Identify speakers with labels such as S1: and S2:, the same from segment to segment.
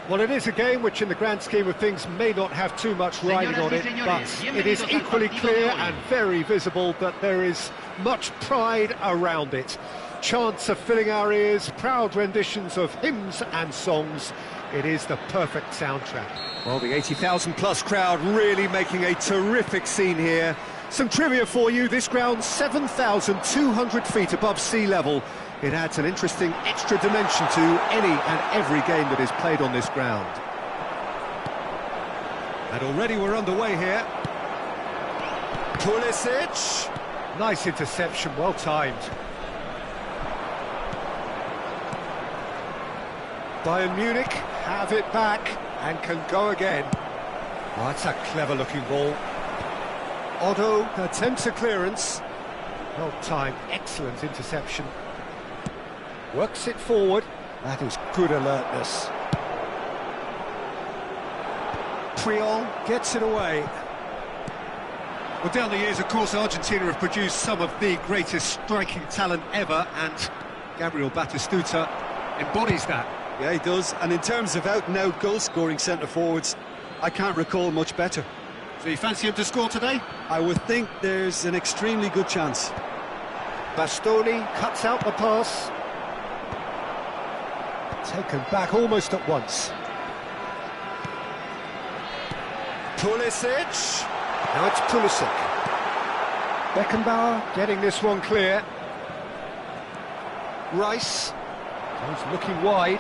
S1: Well, it is a game which in the grand scheme of things may not have too much riding on it, but it is equally clear and very visible that there is much pride around it. Chants are filling our ears, proud renditions of hymns and songs. It is the perfect soundtrack. Well, the 80,000 plus crowd really making a terrific scene here. Some trivia for you: this ground's 7,200 feet above sea level. It adds an interesting extra dimension to any and every game that is played on this ground. And already we're underway here. Pulisic. Nice interception, well timed. Bayern Munich have it back and can go again. Oh, that's a clever looking ball. Otto attempts a clearance. Well timed, excellent interception. Works it forward. That is good alertness. Puyol gets it away. Well, down the years, of course, Argentina have produced some of the greatest striking talent ever, and Gabriel Batistuta embodies that.
S2: Yeah, he does. And in terms of out-and-out goal-scoring centre-forwards, I can't recall much better.
S1: So you fancy him to score today?
S2: I would think there's an extremely good chance.
S1: Bastoni cuts out the pass. Taken back almost at once. Pulisic. Now it's Pulisic. Beckenbauer getting this one clear. Rice. He's looking wide.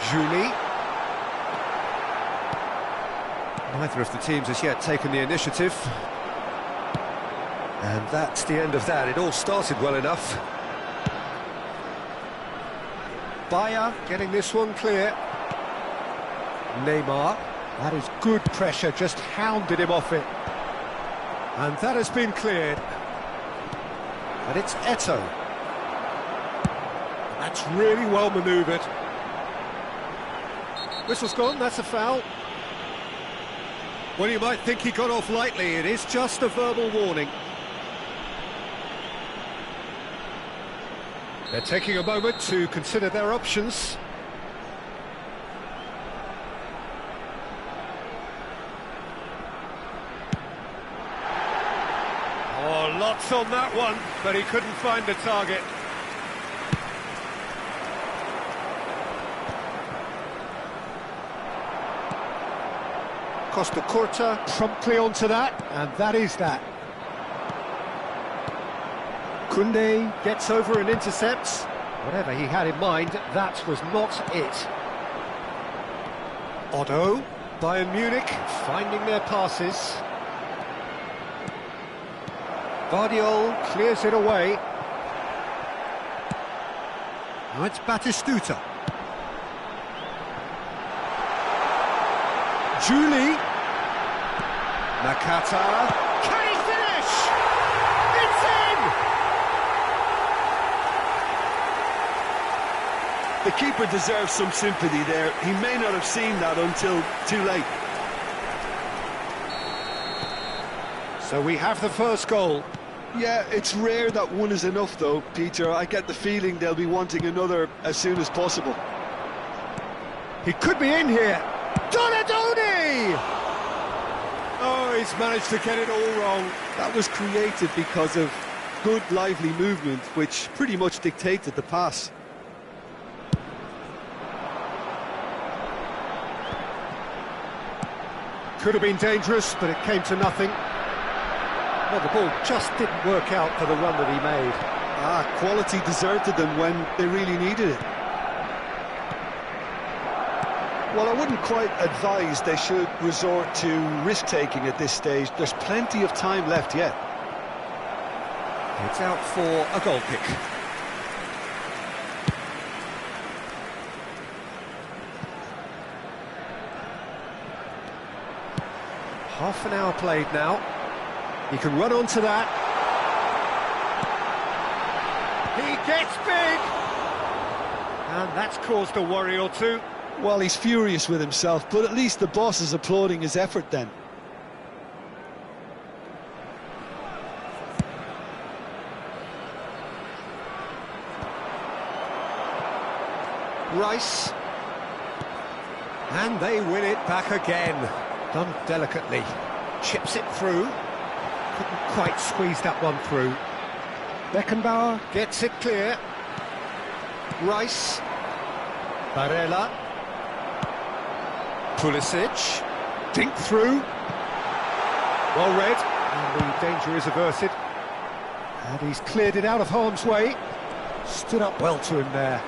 S1: Julie. Neither of the teams has yet taken the initiative. And that's the end of that. It all started well enough. Bayer getting this one clear. Neymar. That is good pressure, just hounded him off it. And that has been cleared. And it's Eto'o. That's really well manoeuvred. Whistle's gone, that's a foul. Well, you might think he got off lightly. It is just a verbal warning. They're taking a moment to consider their options. Oh, lots on that one, but he couldn't find the target. Costa Curta promptly onto that, and that is that. Koundé gets over and intercepts. Whatever he had in mind, that was not it. Otto, Bayern Munich finding their passes. Vardiol clears it away. Now it's Batistuta. Julie. Nakata. Can he finish? It's in!
S2: The keeper deserves some sympathy there. He may not have seen that until too late.
S1: So we have the first goal.
S2: Yeah, it's rare that one is enough though, Peter. I get the feeling they'll be wanting another as soon as possible.
S1: He could be in here. Donadoni! Oh, he's managed to get it all wrong.
S2: That was created because of good, lively movement, which pretty much dictated the pass.
S1: Could have been dangerous, but it came to nothing. Well, the ball just didn't work out for the run that he made.
S2: Quality deserted them when they really needed it. Well, I wouldn't quite advise they should resort to risk-taking at this stage. There's plenty of time left yet.
S1: It's out for a goal kick. Half an hour played now. He can run onto that. He gets big! And that's caused a worry or two.
S2: Well, he's furious with himself, but at least the boss is applauding his effort then.
S1: Rice. And they win it back again. Done delicately. Chips it through. Couldn't quite squeeze that one through. Beckenbauer gets it clear. Rice. Barella. Pulisic. Dink through. Well read. And the danger is averted. And he's cleared it out of harm's way. Stood up well to him there.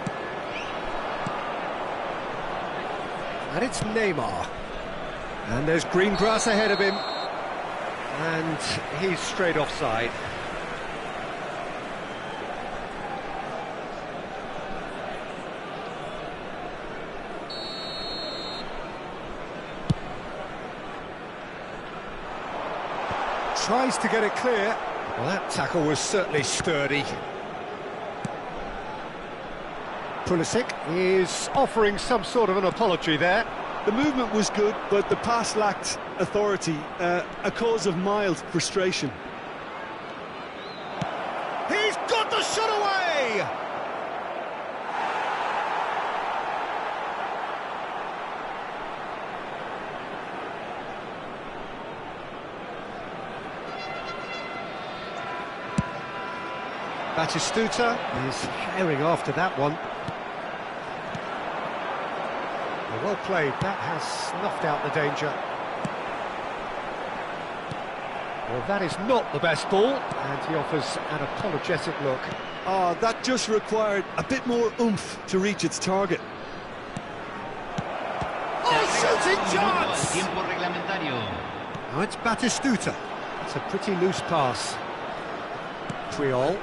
S1: And it's Neymar. And there's green grass ahead of him. And he's straight offside. Tries to get it clear. Well, that tackle was certainly sturdy. Pulisic is offering some sort of an apology there.
S2: The movement was good, but the pass lacked authority, a cause of mild frustration.
S1: He's got the shot away! Batistuta is herring after that one. Well played, that has snuffed out the danger. Well, that is not the best ball, and he offers an apologetic look.
S2: That just required a bit more oomph to reach its target.
S1: Oh, shooting chance! Now it's Batistuta. It's a pretty loose pass. Triol.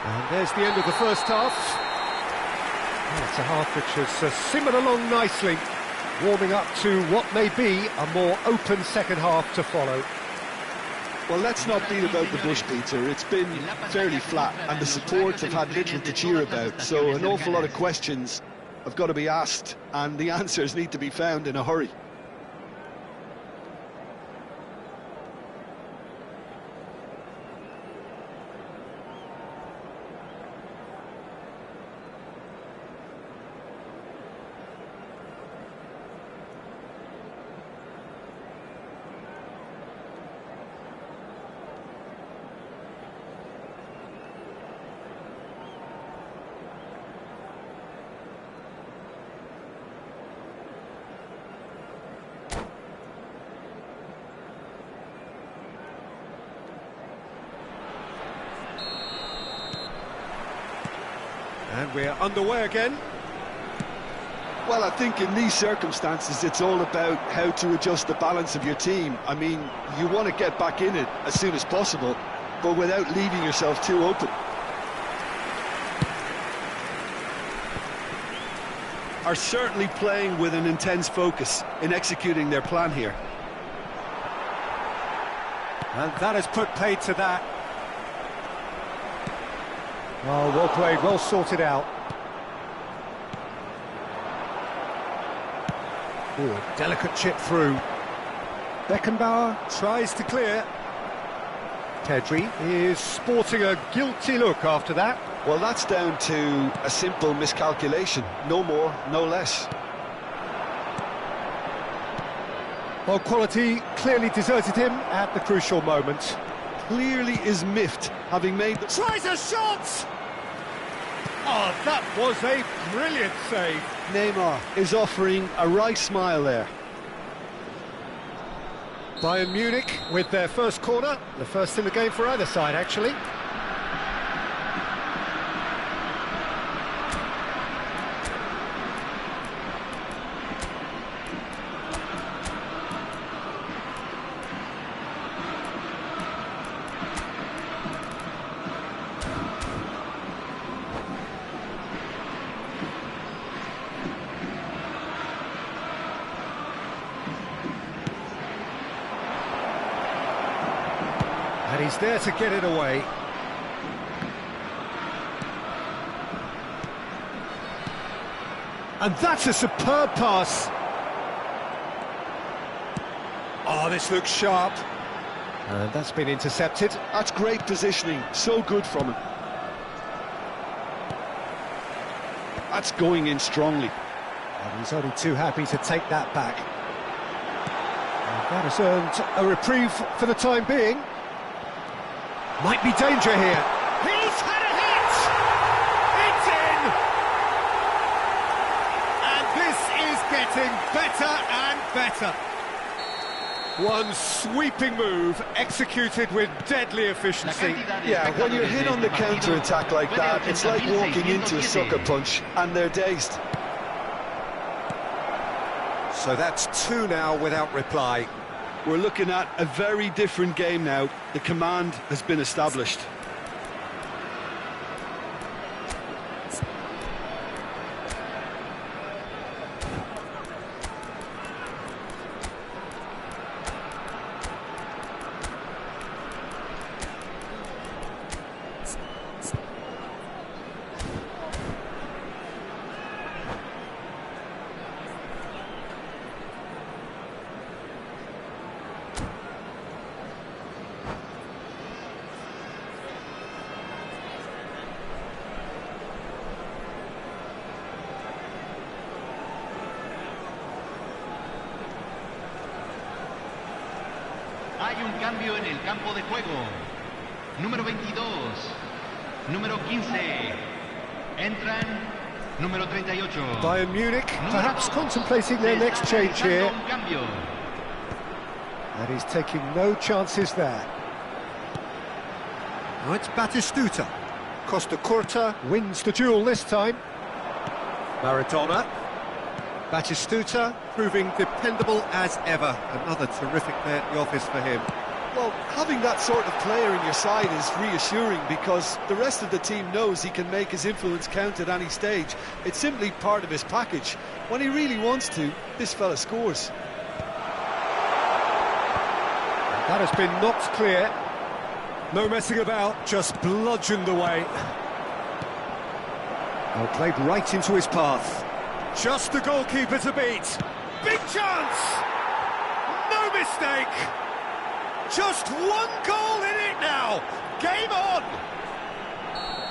S1: And there's the end of the first half. Well, it's a half which has simmered along nicely, warming up to what may be a more open second half to follow.
S2: Well, let's not beat about the bush, Peter. It's been fairly flat, and the supports have had little to cheer about, so an awful lot of questions have got to be asked, and the answers need to be found in a hurry.
S1: And we're underway again.
S2: Well, I think in these circumstances, it's all about how to adjust the balance of your team. I mean, you want to get back in it as soon as possible, but without leaving yourself too open. Are certainly playing with an intense focus in executing their plan here.
S1: And that has put paid to that. Oh, well played, well sorted out. Oh, a delicate chip through. Beckenbauer tries to clear. Pedri is sporting a guilty look after that.
S2: Well, that's down to a simple miscalculation. No more, no less.
S1: Well, quality clearly deserted him at the crucial moment.
S2: Clearly is miffed, having made the...
S1: Tries a shot! Oh, that was a brilliant save.
S2: Neymar is offering a wry smile there.
S1: Bayern Munich with their first corner, the first in the game for either side, actually. And he's there to get it away. And that's a superb pass. Oh, this looks sharp. And that's been intercepted.
S2: That's great positioning, so good from him. That's going in strongly.
S1: And he's only too happy to take that back. And that has earned a reprieve for the time being. Might be danger here. He's had a hit! It's in! And this is getting better and better. One sweeping move, executed with deadly efficiency.
S2: Yeah, when you're hit on the counter-attack like that, it's like walking into a sucker punch, and they're dazed.
S1: So that's two now without reply.
S2: We're looking at a very different game now. The command has been established.
S3: Hay un cambio en el campo de juego. Número 22, número 15. Entran número 38.
S1: Bayern Munich perhaps contemplating their next change here. And he's taking no chances there. Now it's Batistuta. Costa Curta wins the duel this time. Maradona. Batistuta proving dependable as ever. Another terrific day at the office for him.
S2: Well, having that sort of player in your side is reassuring because the rest of the team knows he can make his influence count at any stage. It's simply part of his package. When he really wants to, this fella scores.
S1: That has been knocked clear. No messing about, just bludgeoned away. Well, played right into his path. Just the goalkeeper to beat. Big chance! No mistake! Just one goal in it now! Game on!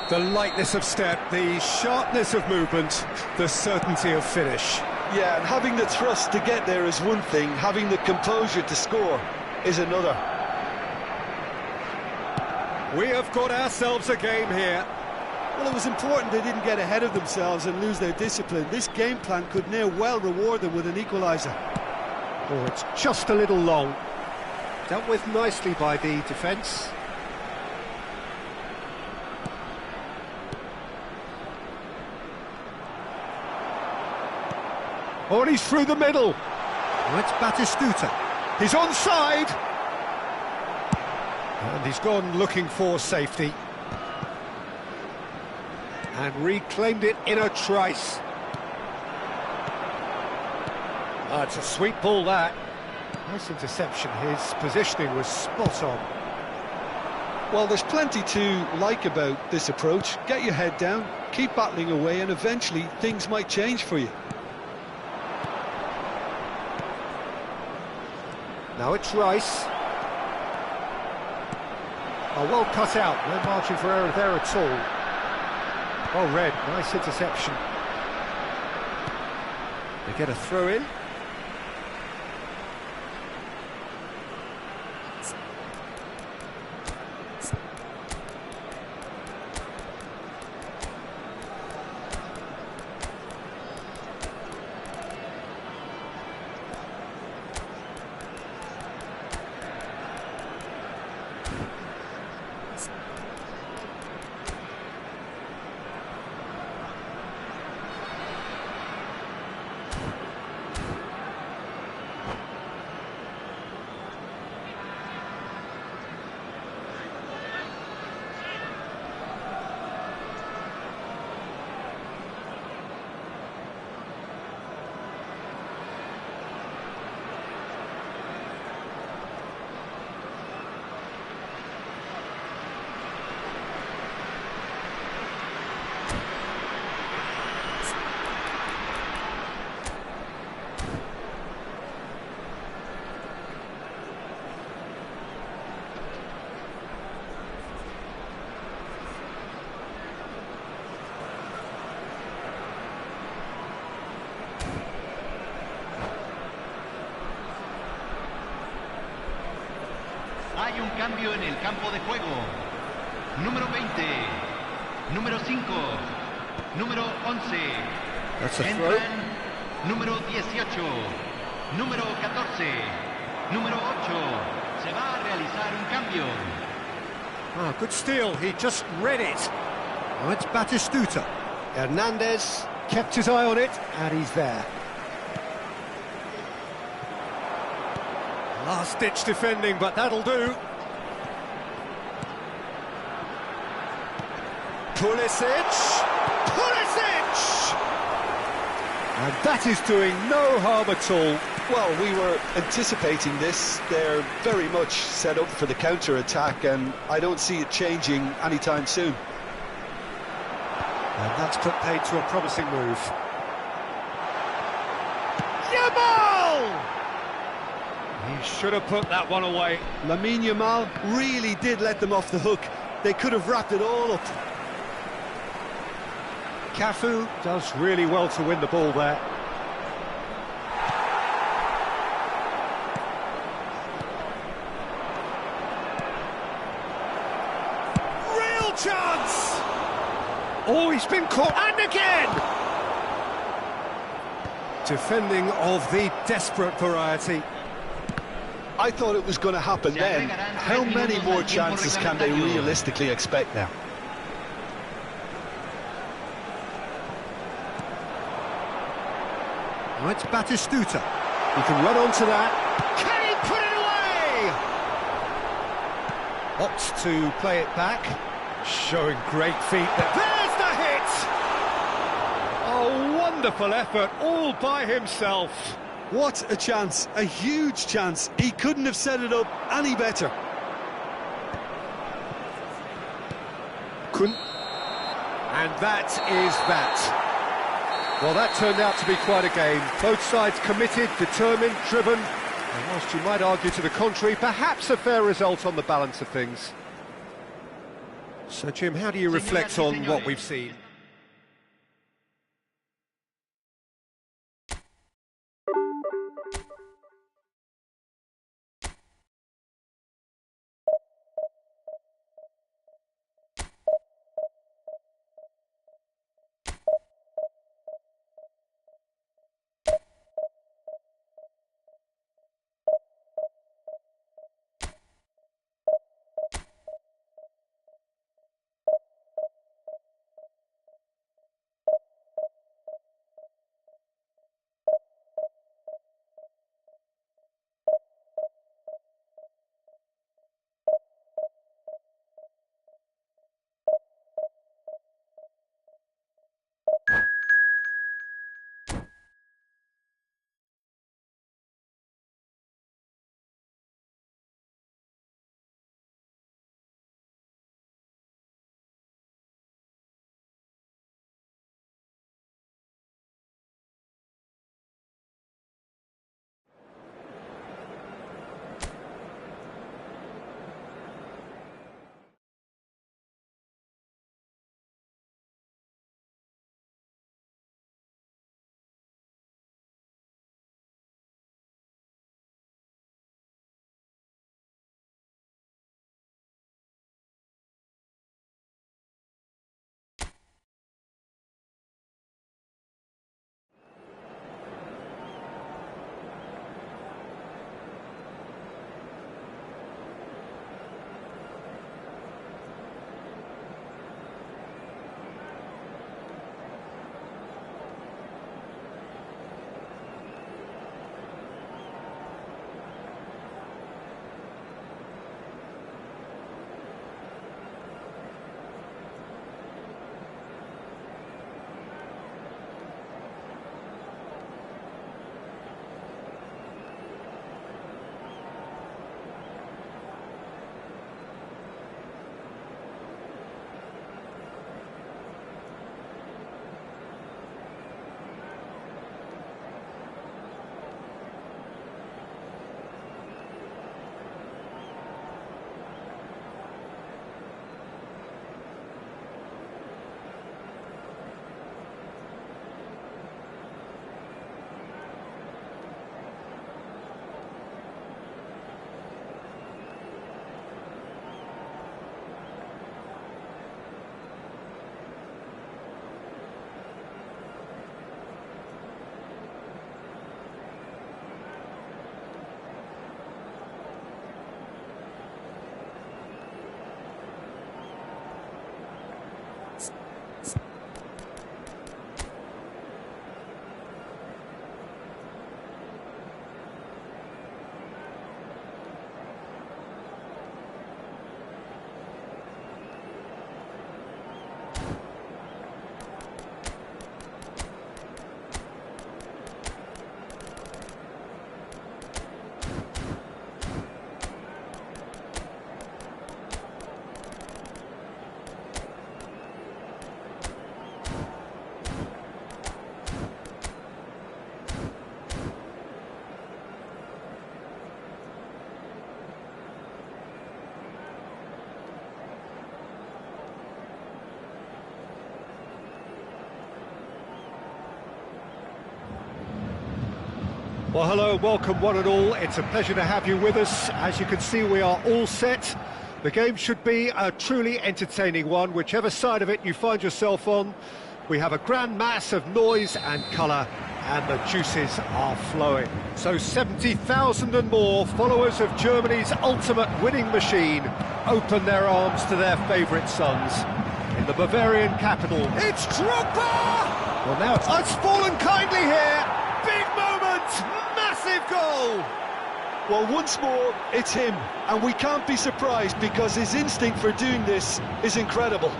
S1: The lightness of step, the sharpness of movement, the certainty of finish.
S2: Yeah, and having the thrust to get there is one thing, having the composure to score is another.
S1: We have got ourselves a game here.
S2: Well, it was important they didn't get ahead of themselves and lose their discipline. This game plan could now well reward them with an equaliser.
S1: Oh, it's just a little long. Dealt with nicely by the defence. Oh, and he's through the middle. Oh, it's Batistuta. He's onside. And he's gone looking for safety. And reclaimed it in a trice. Oh, it's a sweet ball, that. Nice interception. His positioning was spot on.
S2: Well, there's plenty to like about this approach. Get your head down, keep battling away, and eventually things might change for you.
S1: Now it's Rice. Oh, well cut out. No margin for error there at all. Well read. Nice interception. They get a throw in.
S3: cambio en el campo de juego. Número 20, número 5, número 11.
S1: That's a throw.
S3: Entran número 18, número 14, número 8. Se va a realizar un cambio.
S1: Ah, good steal, he just read it. Oh, it's Batistuta. Hernandez kept his eye on it, and he's there. Last-ditch defending, but that'll do. Pulisic! Pulisic! And that is doing no harm at all.
S2: Well, we were anticipating this. They're very much set up for the counter-attack, and I don't see it changing anytime soon.
S1: And that's put paid to a promising move. Yamal! He should have put that one away.
S2: Lamine Yamal really did let them off the hook. They could have wrapped it all up.
S1: Cafu does really well to win the ball there. Real chance! Oh, he's been caught, and again! Defending of the desperate variety.
S2: I thought it was going to happen then. How many more chances can they realistically expect now?
S1: Oh, it's Batistuta. He can run onto that. Can he put it away? Opts to play it back. Showing great feet there. There's the hit! A wonderful effort all by himself.
S2: What a chance, a huge chance. He couldn't have set it up any better.
S1: Couldn't. And that is that. Well, that turned out to be quite a game. Both sides committed, determined, driven. And whilst you might argue to the contrary, perhaps a fair result on the balance of things. So, Jim, how do you reflect on what we've seen? Well, hello, welcome one and all. It's a pleasure to have you with us. As you can see, we are all set. The game should be a truly entertaining one, whichever side of it you find yourself on. We have a grand mass of noise and colour, and the juices are flowing. So 70,000 and more followers of Germany's ultimate winning machine open their arms to their favourite sons. In the Bavarian capital, it's Drogba! Well, now it's fallen kindly here. Big moment, massive goal!
S2: Well, once more, it's him, and we can't be surprised because his instinct for doing this is incredible.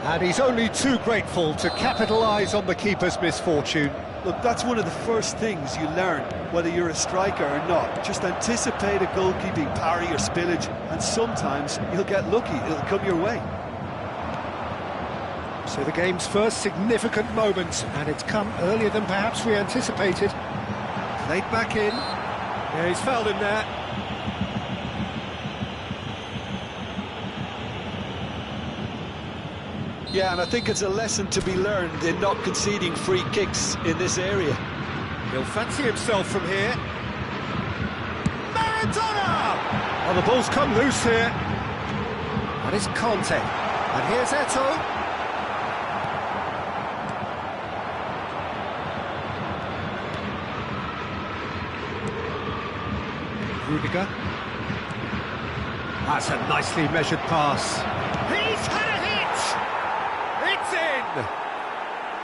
S1: And he's only too grateful to capitalise on the keeper's misfortune.
S2: Look, that's one of the first things you learn, whether you're a striker or not. Just anticipate a goalkeeping parry or spillage, and sometimes you'll get lucky, it'll come your way.
S1: So the game's first significant moment, and it's come earlier than perhaps we anticipated. Played back in. Yeah, he's fouled him there.
S2: Yeah, and I think it's a lesson to be learned in not conceding free kicks in this area.
S1: He'll fancy himself from here. Maradona! Well, the ball's come loose here. And it's Conte. And here's Eto'o. Rudiger. That's a nicely measured pass. He's had a hit! It's in!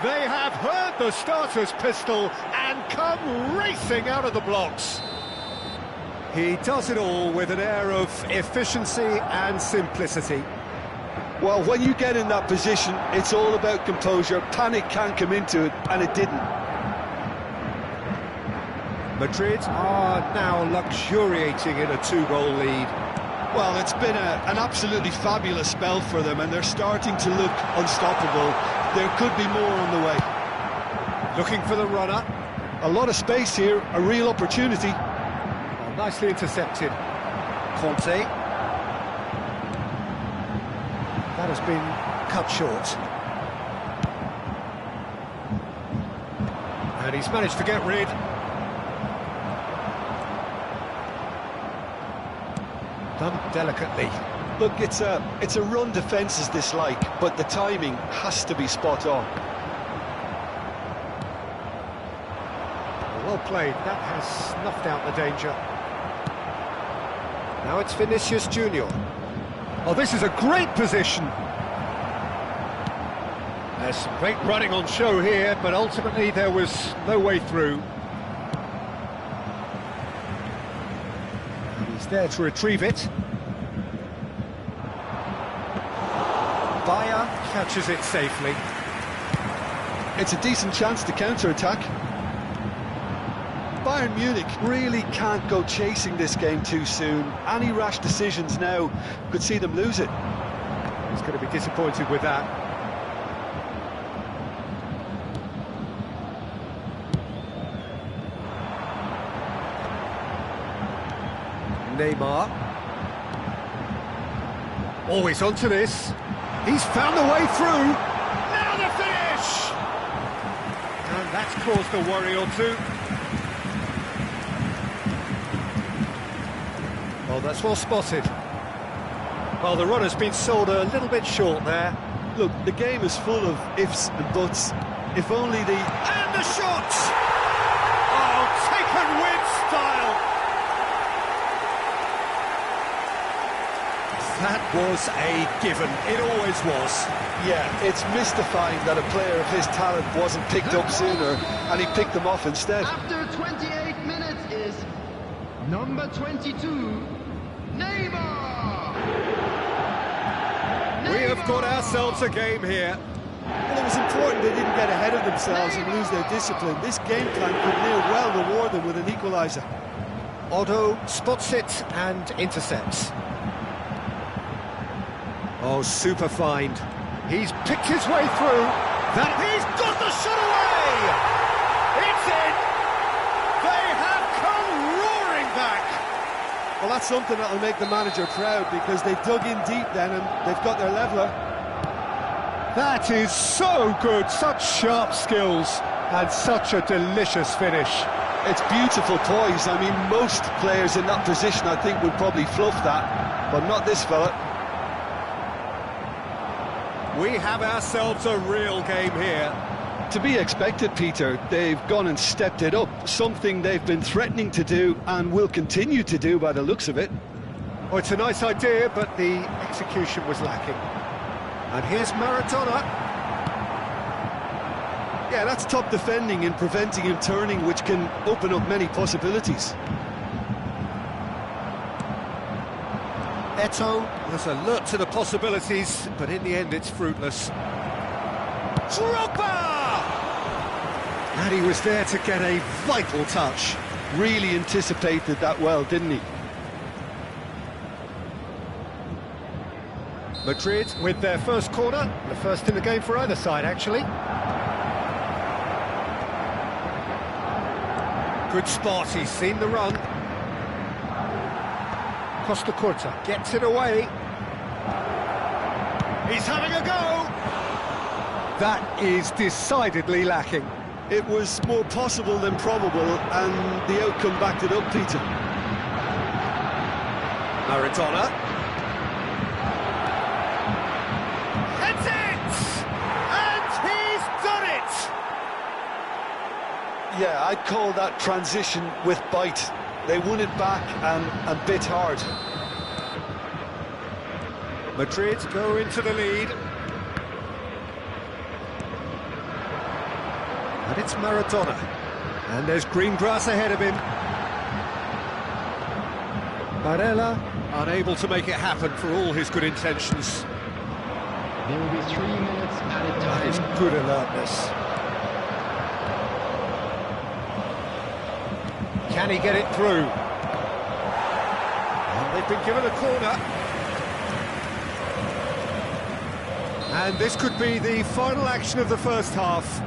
S1: They have heard the starter's pistol and come racing out of the blocks. He does it all with an air of efficiency and simplicity.
S2: Well, when you get in that position, it's all about composure. Panic can't come into it, and it didn't.
S1: Madrid are now luxuriating in a two-goal lead.
S2: Well, it's been an absolutely fabulous spell for them, and they're starting to look unstoppable. There could be more on the way.
S1: Looking for the runner.
S2: A lot of space here, a real opportunity.
S1: Oh, nicely intercepted. Conte. That has been cut short. And he's managed to get rid. Done delicately.
S2: Look, it's a run defence is dislike, but the timing has to be spot on.
S1: Well played, that has snuffed out the danger. Now it's Vinicius Junior. Oh, this is a great position. There's some great running on show here, but ultimately there was no way through. He's there to retrieve it. Bayer catches it safely.
S2: It's a decent chance to counter-attack. Bayern Munich really can't go chasing this game too soon. Any rash decisions now could see them lose it.
S1: He's going to be disappointed with that. Neymar. Always onto this. He's found the way through. Now the finish! And that's caused a worry or two. Oh, that's well spotted. Well, the run has been sold a little bit short there.
S2: Look, the game is full of ifs and buts. If only the...
S1: And the shot! Oh, taken with style! That was a given. It always was.
S2: Yeah, it's mystifying that a player of his talent wasn't picked up sooner, and he picked them off instead.
S3: After 28 minutes is number 22, Neymar!
S1: We have got ourselves a game here.
S2: Well, it was important they didn't get ahead of themselves and lose their discipline. This game plan could near well reward them with an equaliser.
S1: Otto spots it and intercepts. Oh, super find. He's picked his way through. That he's got the shot away! It's in! They have come roaring back!
S2: Well, that's something that'll make the manager proud because they dug in deep then and they've got their leveller.
S1: That is so good, such sharp skills and such a delicious finish.
S2: It's beautiful poise. I mean, most players in that position, I think, would probably fluff that, but not this fella.
S1: We have ourselves a real game here.
S2: To be expected, Peter. They've gone and stepped it up, something they've been threatening to do and will continue to do by the looks of it.
S1: Oh, it's a nice idea, but the execution was lacking. And here's Maradona.
S2: Yeah, that's top defending and preventing him turning, which can open up many possibilities.
S1: Eto'o was alert to the possibilities, but in the end it's fruitless. Drogba! And he was there to get a vital touch.
S2: Really anticipated that well, didn't he?
S1: Madrid with their first corner, the first in the game for either side, actually. Good spot, he's seen the run. Costa Curta gets it away. He's having a go! That is decidedly lacking.
S2: It was more possible than probable, and the outcome backed it up, Peter.
S1: Maradona. Heads it! And he's done it!
S2: Yeah, I'd call that transition with bite. They won it back and bit hard.
S1: Madrid go into the lead. And it's Maradona. And there's green grass ahead of him. Barella unable to make it happen for all his good intentions.
S3: There will be 3 minutes added
S1: That is
S3: time.
S1: good alertness. Can he get it through? Well, they've been given a corner. And this could be the final action of the first half.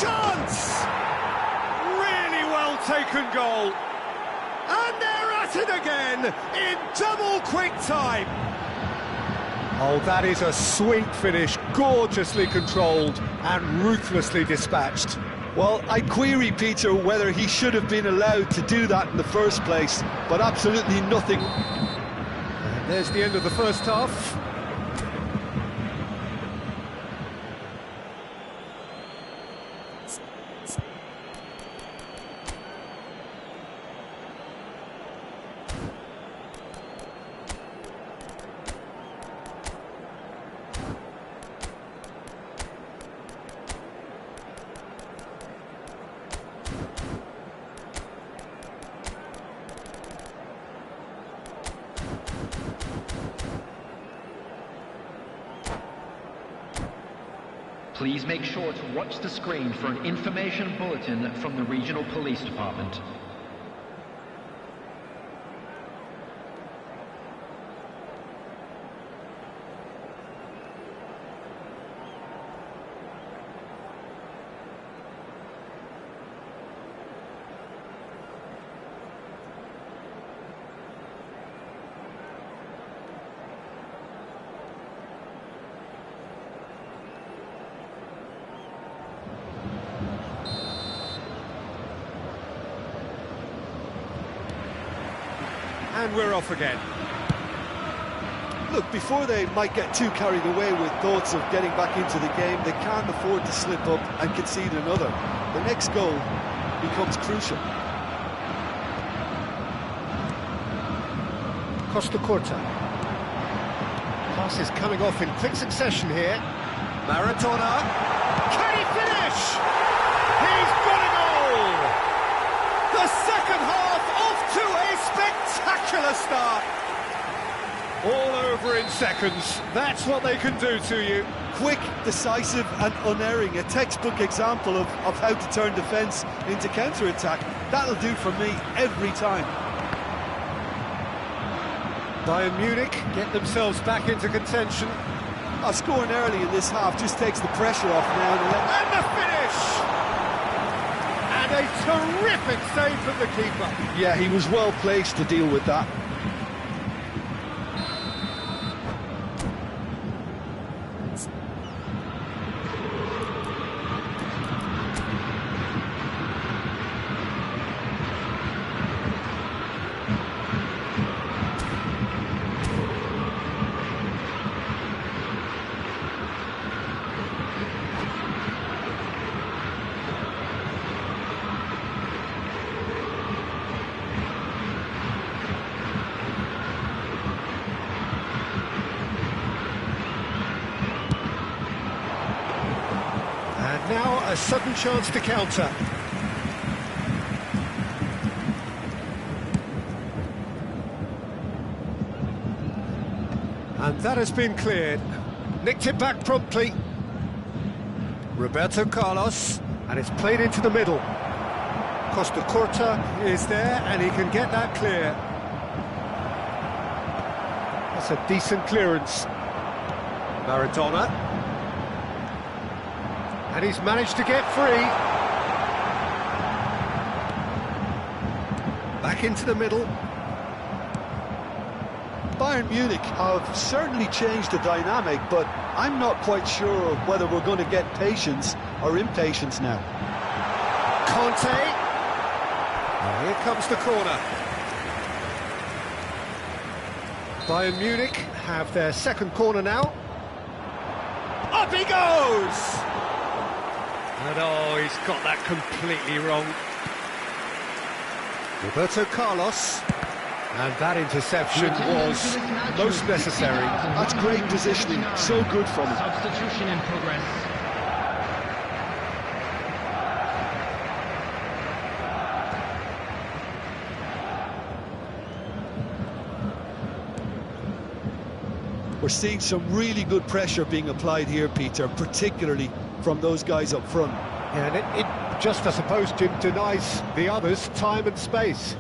S1: Chance! Really well taken goal. And they're at it again in double quick time. Oh, that is a sweet finish, gorgeously controlled and ruthlessly dispatched.
S2: Well, I query, Peter, whether he should have been allowed to do that in the first place, but absolutely nothing.
S1: And there's the end of the first half.
S4: Please make sure to watch the screen for an information bulletin from the Regional Police Department.
S1: And we're off again.
S2: Look, before they might get too carried away with thoughts of getting back into the game, they can't afford to slip up and concede another. The next goal becomes crucial.
S1: Costa Curta. Pass is coming off in quick succession here. Maradona. Can he finish? He's got a goal! The second half off to a spectacular start. All over in seconds. That's what they can do to you.
S2: Quick, decisive and unerring. A textbook example of how to turn defence into counter-attack. That'll do for me every time.
S1: Bayern Munich get themselves back into contention.
S2: Scoring early in this half just takes the pressure off now.
S1: And the finish! And a terrific save from the keeper.
S2: Yeah, he was well placed to deal with that.
S1: a sudden chance to counter. And that has been cleared. Nicked it back promptly. Roberto Carlos, and it's played into the middle. Costa Curta is there, and he can get that clear. That's a decent clearance. Maradona. And he's managed to get free. Back into the middle.
S2: Bayern Munich have certainly changed the dynamic, but I'm not quite sure whether we're going to get patience or impatience now.
S1: Conte. And here comes the corner. Bayern Munich have their second corner now. Up he goes! And oh, he's got that completely wrong. Roberto Carlos. And that interception was most necessary.
S2: That's great positioning, so good from him.
S4: Substitution in progress.
S2: We're seeing some really good pressure being applied here, Peter, particularly from those guys up front.
S1: Yeah, and it just, I suppose, Jim, denies the others time and space.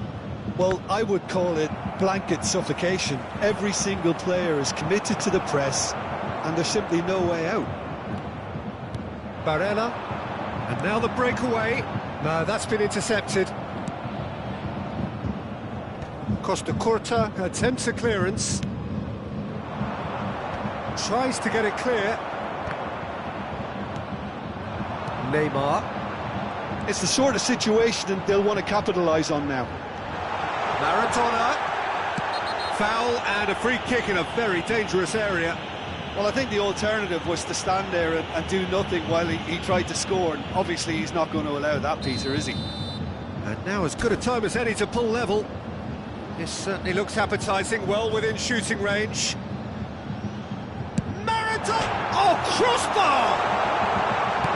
S2: Well, I would call it blanket suffocation. Every single player is committed to the press, and there's simply no way out.
S1: Barella, and now the breakaway. No, that's been intercepted. Costa Curta attempts a clearance. Tries to get it clear. Neymar.
S2: It's the sort of situation they'll want to capitalise on now.
S1: Maradona. Foul and a free kick in a very dangerous area.
S2: Well, I think the alternative was to stand there and do nothing while he tried to score. And obviously, he's not going to allow that, Peter, is he?
S1: And now as good a time as any to pull level. This certainly looks appetising, well within shooting range. Maradona! Oh, crossbar!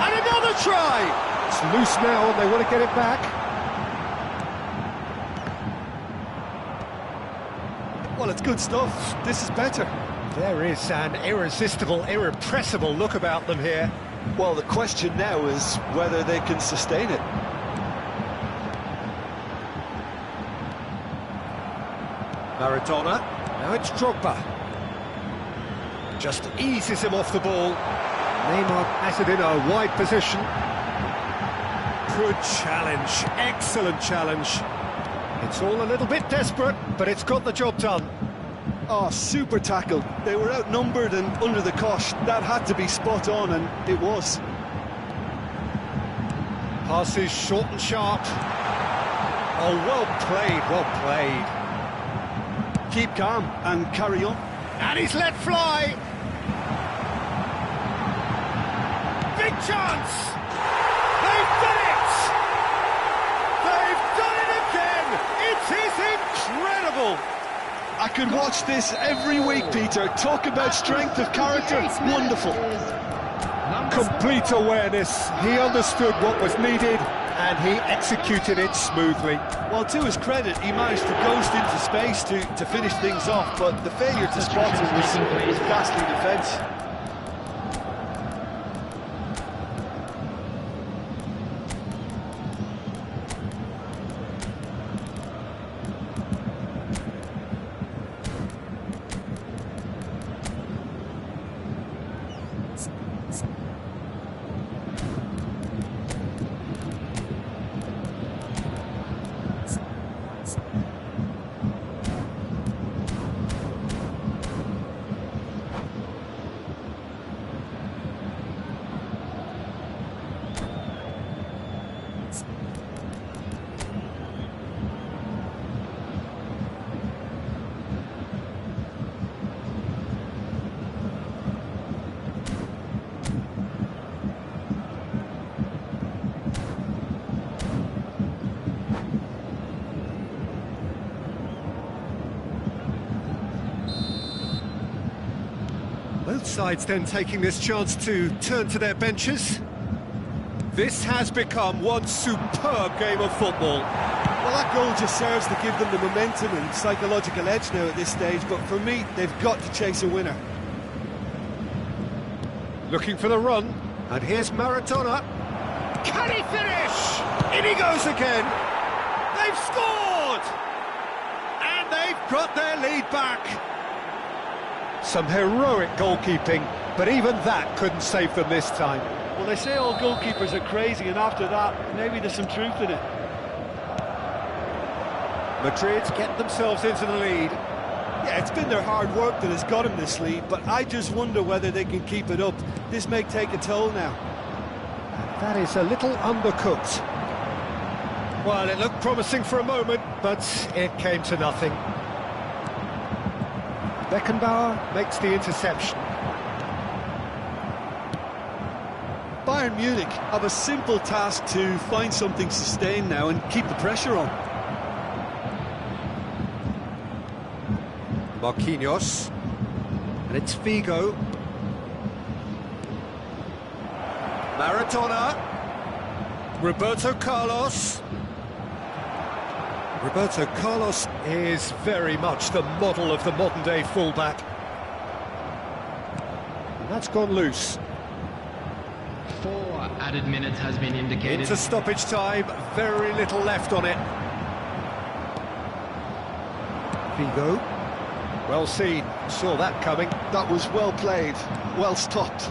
S1: And another try! It's loose now and they want to get it back.
S2: Well, it's good stuff. This is better.
S1: There is an irresistible, irrepressible look about them here.
S2: Well, the question now is whether they can sustain it.
S1: Maradona. Now it's Drogba. Just eases him off the ball. Neymar has it in a wide position. Good challenge. Excellent challenge. It's all a little bit desperate, but it's got the job done.
S2: Oh, super tackle. They were outnumbered and under the cosh. That had to be spot on, and it was.
S1: Passes short and sharp. Oh, well played, well played.
S2: Keep calm and carry on.
S1: And he's let fly. Big chance. They've done it. They've done it again. It is incredible.
S2: I could watch this every week, Peter. Talk about strength of character. Wonderful.
S1: Complete awareness. He understood what was needed and he executed it smoothly.
S2: Well, to his credit, he managed to ghost into space to finish things off, but the failure to spot him was ghastly defence.
S1: Both sides then taking this chance to turn to their benches. This has become one superb game of football.
S2: Well, that goal just serves to give them the momentum and psychological edge now at this stage, but for me, they've got to chase a winner.
S1: Looking for the run, and here's Maradona. Can he finish? In he goes again. They've scored! And they've got their lead back. Some heroic goalkeeping, but even that couldn't save them this time.
S2: Well, they say all goalkeepers are crazy, and after that, maybe there's some truth in it.
S1: Madrid get themselves into the lead.
S2: Yeah, it's been their hard work that has got them this lead, but I just wonder whether they can keep it up. This may take a toll now.
S1: That is a little undercooked. Well, it looked promising for a moment, but it came to nothing. Beckenbauer makes the interception.
S2: Bayern Munich have a simple task to find something sustained now and keep the pressure on.
S1: Marquinhos, and it's Figo. Maradona, Roberto Carlos. Roberto Carlos is very much the model of the modern-day fullback. And that's gone loose.
S4: 4 added minutes has been indicated.
S1: Into stoppage time, very little left on it. Figo. Well seen, saw that coming.
S2: That was well played, well stopped.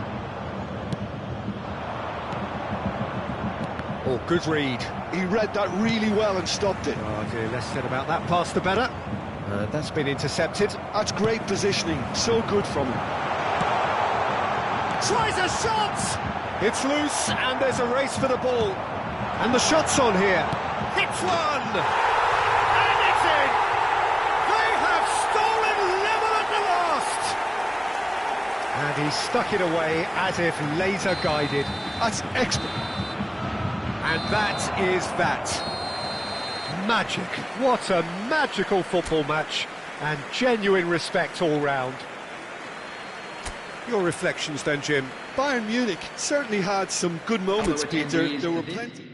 S1: Oh, good read.
S2: He read that really well and stopped it.
S1: Oh dear, less said about that pass the better. That's been intercepted.
S2: That's great positioning, so good from him.
S1: Tries a shot! It's loose, and there's a race for the ball. And the shot's on here. Hits one! And it's in! They have stolen level at the last! And he stuck it away as if laser-guided.
S2: That's excellent.
S1: And that is that. Magic. What a magical football match. And genuine respect all round. Your reflections then, Jim?
S2: Bayern Munich certainly had some good moments, Peter. There were plenty.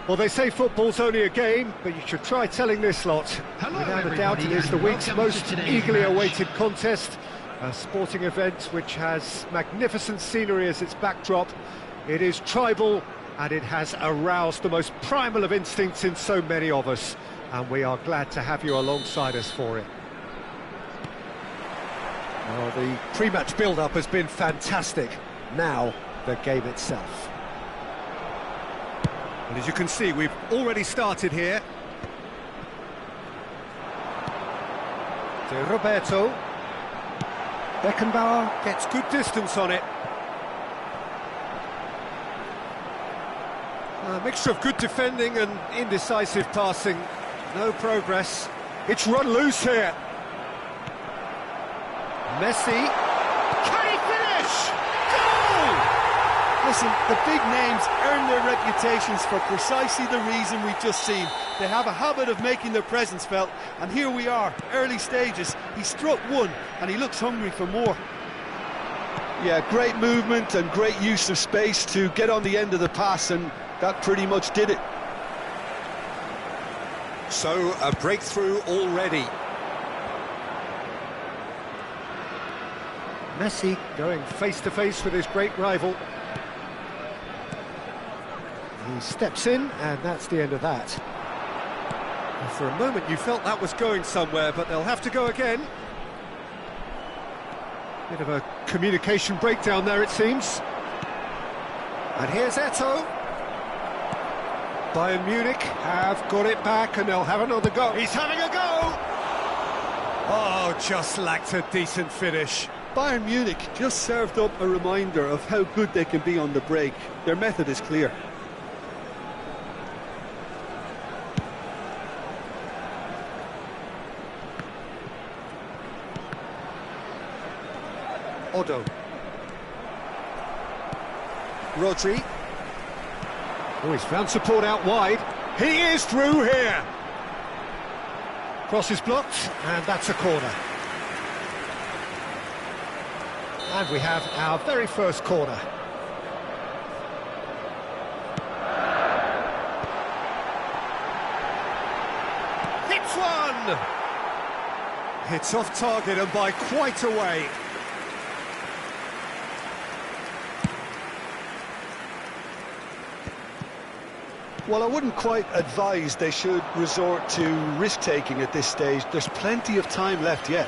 S1: Well, they say football's only a game, but you should try telling this lot.
S3: Hello,
S1: Without a doubt, it
S3: everybody,
S1: is the
S3: and
S1: week's
S3: welcome
S1: most
S3: to today's
S1: eagerly
S3: match.
S1: awaited contest. A sporting event which has magnificent scenery as its backdrop. It is tribal, and it has aroused the most primal of instincts in so many of us. And we are glad to have you alongside us for it. Well, the pre-match build-up has been fantastic. Now, the game itself. And as you can see, we've already started here. To Roberto. Beckenbauer gets good distance on it. A mixture of good defending and indecisive passing. No progress. It's run loose here. Messi. Can he finish? Goal!
S2: Listen, the big names earn their reputations for precisely the reason we've just seen. They have a habit of making their presence felt, and here we are, early stages. He struck one, and he looks hungry for more. Yeah, great movement and great use of space to get on the end of the pass, and that pretty much did it.
S1: So, a breakthrough already. Messi going face-to-face with his great rival. He steps in, and that's the end of that. For a moment you felt that was going somewhere, but they'll have to go again. Bit of a communication breakdown there, it seems. And here's Eto'o. Bayern Munich have got it back, and they'll have another go. He's having a go! Oh, just lacked a decent finish.
S2: Bayern Munich just served up a reminder of how good they can be on the break. Their method is clear.
S1: Odo. Rodri. Oh, he's found support out wide. He is through here. Cross is blocked, and that's a corner. And we have our very first corner. Hits one! It's off target and by quite a way.
S2: Well, I wouldn't quite advise they should resort to risk-taking at this stage. There's plenty of time left yet.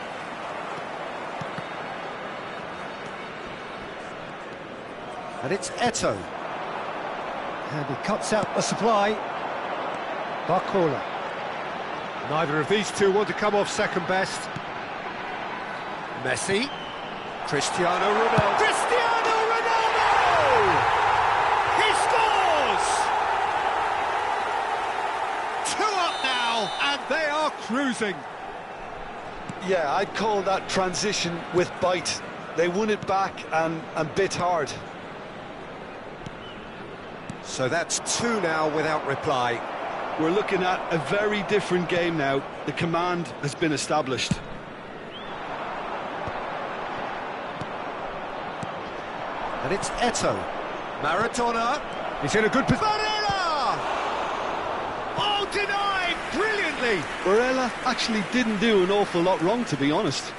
S1: And it's Eto'o. And he cuts out the supply. Barcola. Neither of these two want to come off second best. Messi. Cristiano Ronaldo. Cristiano Ronaldo! He scores! 2 up now, and they are cruising.
S2: Yeah, I'd call that transition with bite. They won it back and bit hard.
S1: So that's 2 now without reply.
S2: We're looking at a very different game now. The command has been established.
S1: And it's Eto'o. Maradona. He's in a good position. Barella! Oh, denied brilliantly.
S2: Barella actually didn't do an awful lot wrong, to be honest.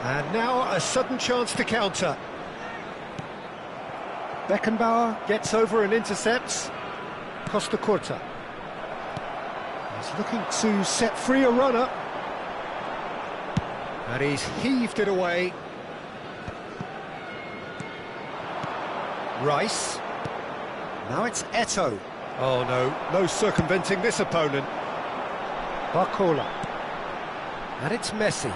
S1: And now a sudden chance to counter. Beckenbauer gets over and intercepts. Costa Curta. He's looking to set free a runner. And he's heaved it away. Rice. Now it's Eto'o. Oh no, no circumventing this opponent. Barcola. And it's Messi.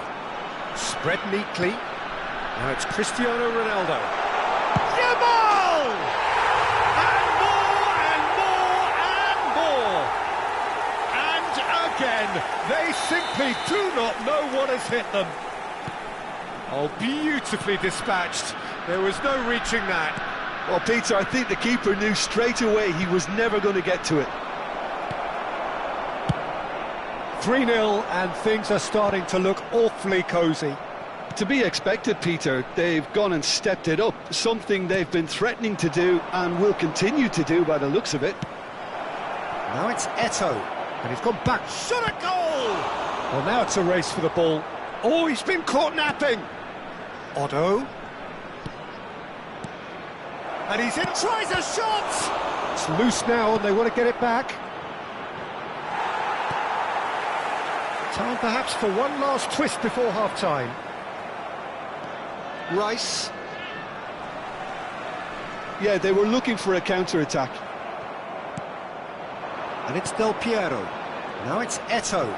S1: Spread neatly. Now it's Cristiano Ronaldo. Yamal! And more and more and more. And again, they simply do not know what has hit them. Oh, beautifully dispatched. There was no reaching that.
S2: Well, Peter, I think the keeper knew straight away he was never going to get to it.
S1: 3-0, and things are starting to look awfully cosy.
S2: To be expected, Peter. They've gone and stepped it up, something they've been threatening to do and will continue to do by the looks of it.
S1: Now it's Eto'o, and he's gone back. Shot a goal! Well, now it's a race for the ball. Oh, he's been caught napping. Otto. And he's in, tries a shot! It's loose now, and they want to get it back. Time perhaps for one last twist before half-time. Rice.
S2: Yeah, they were looking for a counter-attack.
S1: And it's Del Piero. Now it's Eto'o.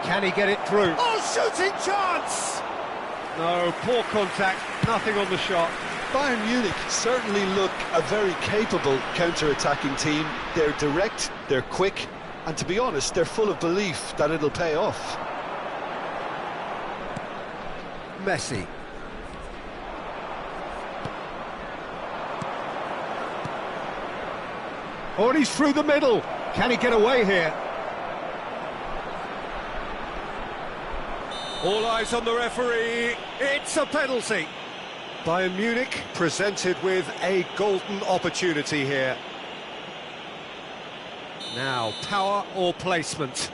S1: Can he get it through? Oh, shooting chance! No, poor contact, nothing on the shot.
S2: Bayern Munich certainly look a very capable counter-attacking team. They're direct, they're quick, and to be honest, they're full of belief that it'll pay off.
S1: Messi. Oh, and he's through the middle. Can he get away here? All eyes on the referee. It's a penalty. Bayern Munich presented with a golden opportunity here. Now, power or placement?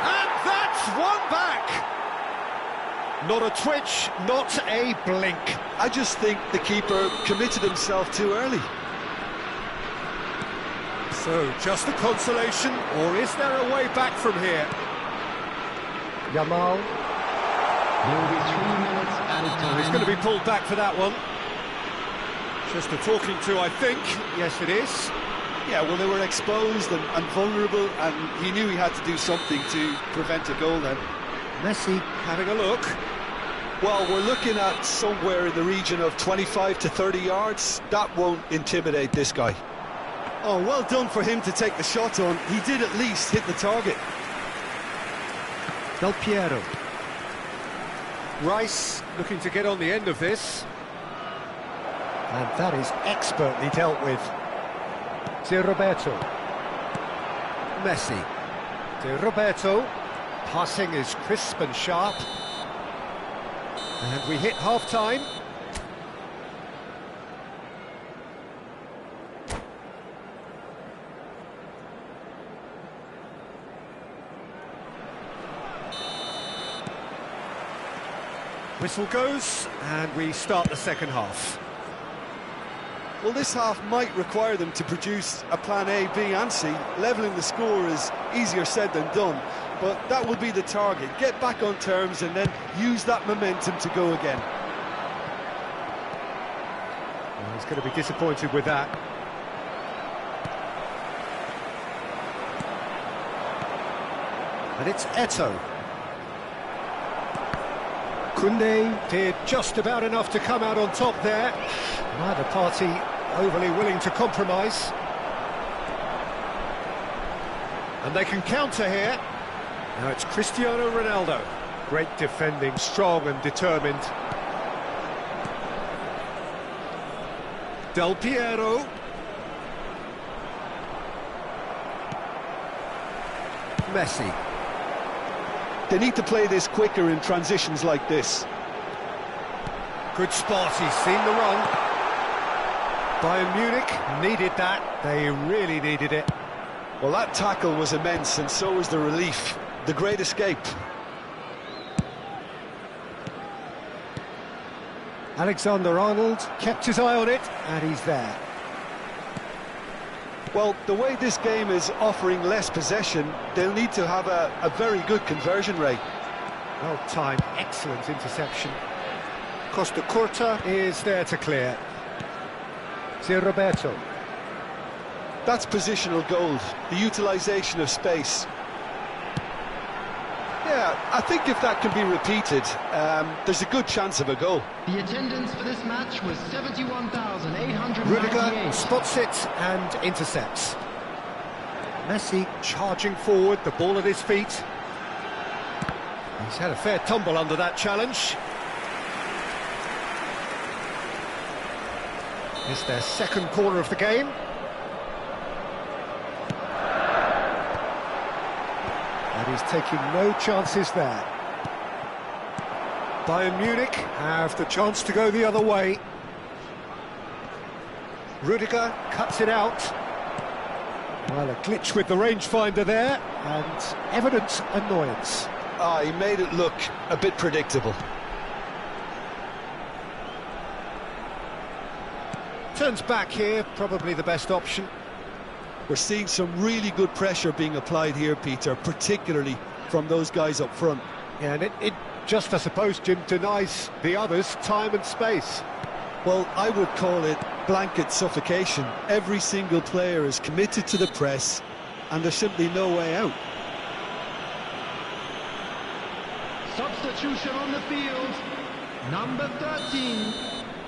S1: And that's one back! Not a twitch, not a blink.
S2: I just think the keeper committed himself too early.
S1: So, just a consolation, or is there a way back from here? Yamal.
S4: There will be 3 minutes at a time.
S1: He's going to be pulled back for that one. Just a talking to, I think. Yes, it is.
S2: Yeah, well, they were exposed and vulnerable, and he knew he had to do something to prevent a goal then.
S1: Messi having a look.
S2: Well, we're looking at somewhere in the region of 25 to 30 yards. That won't intimidate this guy.
S5: Oh, well done for him to take the shot on. He did at least hit the target.
S1: Del Piero. Rice looking to get on the end of this. And that is expertly dealt with. De Roberto. Messi. De Roberto. Passing is crisp and sharp. And we hit half-time. Whistle goes, and we start the second half.
S5: Well, this half might require them to produce a plan A, B and C. Levelling the score is easier said than done, but that will be the target. Get back on terms and then use that momentum to go again.
S1: Well, he's going to be disappointed with that. And it's Eto'o. Koundé did just about enough to come out on top there. Neither party overly willing to compromise. And they can counter here. Now it's Cristiano Ronaldo. Great defending, strong and determined. Del Piero. Messi.
S2: They need to play this quicker in transitions like this.
S1: Good spot, he's seen the run. Bayern Munich needed that, they really needed it.
S2: Well, that tackle was immense, and so was the relief. The great escape.
S1: Alexander-Arnold kept his eye on it, and he's there.
S2: Well, the way this game is offering less possession, they'll need to have a very good conversion rate.
S1: Well timed, excellent interception. Costa Curta is there to clear. De Roberto.
S2: That's positional gold, the utilisation of space. Yeah, I think if that can be repeated, there's a good chance of a goal.
S4: The attendance for this match was 71,898.
S1: Rudiger spots it and intercepts. Messi charging forward, the ball at his feet. He's had a fair tumble under that challenge. It's their second corner of the game. He's taking no chances there. Bayern Munich have the chance to go the other way. Rudiger cuts it out. Well, a glitch with the rangefinder there, and evident annoyance.
S2: He made it look a bit predictable.
S1: Turns back here, probably the best option.
S5: We're seeing some really good pressure being applied here, Peter, particularly from those guys up front.
S1: Yeah, and it just, I suppose, Jim, denies the others time and space.
S5: Well, I would call it blanket suffocation. Every single player is committed to the press, and there's simply no way out.
S4: Substitution on the field. Number 13,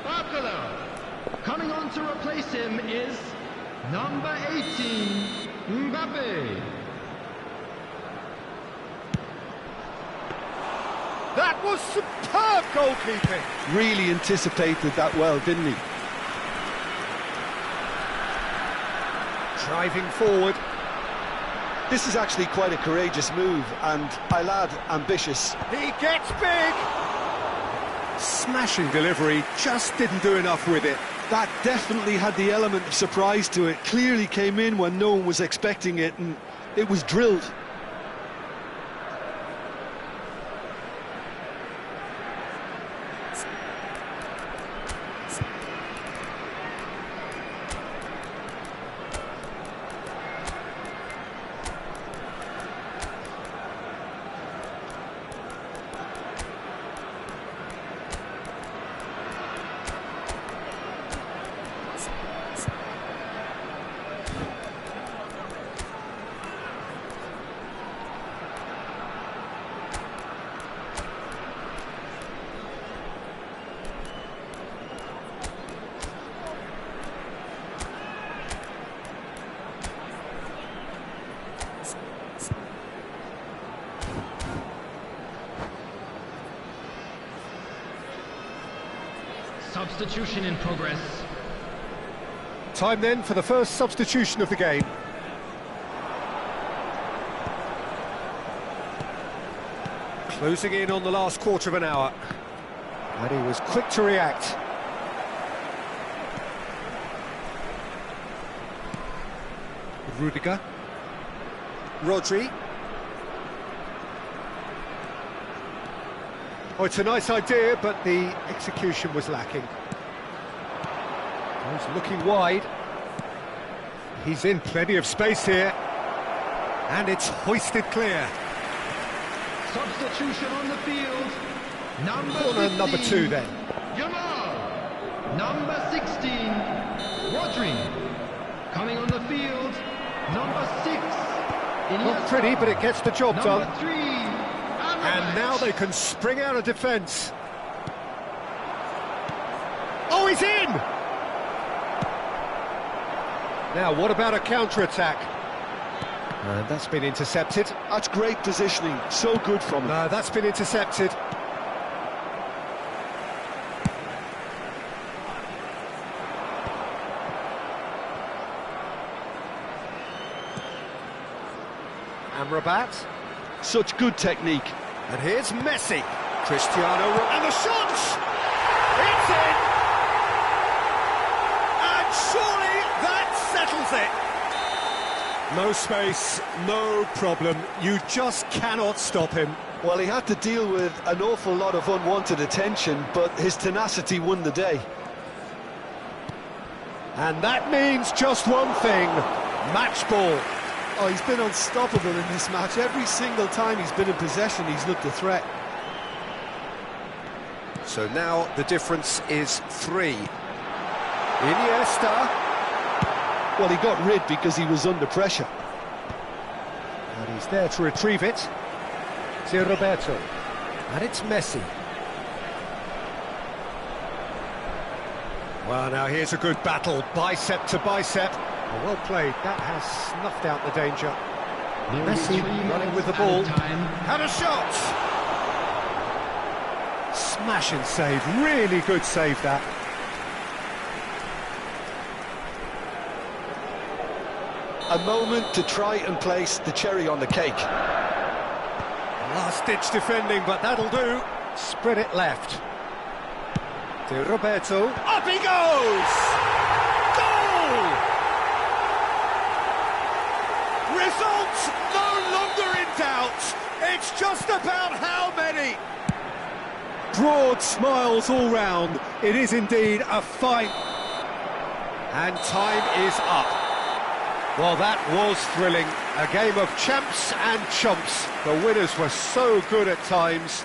S4: Barcola. Coming on to replace him is number 18, Mbappe.
S1: That was superb goalkeeping.
S5: Really anticipated that well, didn't he?
S1: Driving forward.
S2: This is actually quite a courageous move, and I'll add, ambitious.
S1: He gets big. Smashing delivery, just didn't do enough with it.
S5: That definitely had the element of surprise to it. Clearly came in when no one was expecting it, and it was drilled.
S4: Substitution in progress.
S1: Time then for the first substitution of the game. Closing in on the last quarter of an hour. And he was quick to react. Rudiger. Rodri. Oh, it's a nice idea, but the execution was lacking. He's looking wide. He's in plenty of space here. And it's hoisted clear.
S4: Substitution on the field.
S1: Corner number 2 then.
S4: Yamal. Number 16, Rodri. Coming on the field, number 6.
S1: Not pretty, but it gets the job done.
S4: Number 3.
S1: And now they can spring out of defence. Oh, he's in! Now, what about a counter-attack? And that's been intercepted.
S2: That's great positioning, so good from him.
S1: No, that's been intercepted. Amrabat.
S2: Such good technique.
S1: And here's Messi. Cristiano, and the shot! It's in! And surely that settles it. No space, no problem. You just cannot stop him.
S2: Well, he had to deal with an awful lot of unwanted attention, but his tenacity won the day.
S1: And that means just one thing, match ball.
S5: Oh, he's been unstoppable in this match. Every single time he's been in possession, he's looked a threat.
S1: So now the difference is 3. Iniesta.
S2: Well, he got rid because he was under pressure.
S1: And he's there to retrieve it. It's Roberto. And it's Messi. Well, now here's a good battle, bicep to bicep. Well played, that has snuffed out the danger. Messi running with the ball. Had a shot! Smash and save, really good save that.
S2: A moment to try and place the cherry on the cake.
S1: last-ditch defending, but that'll do. Spread it left. To Roberto. Up he goes! Goal! Result no longer in doubt. It's just about how many. Broad smiles all round. It is indeed a fight. And time is up. Well, that was thrilling. A game of champs and chumps. The winners were so good at times.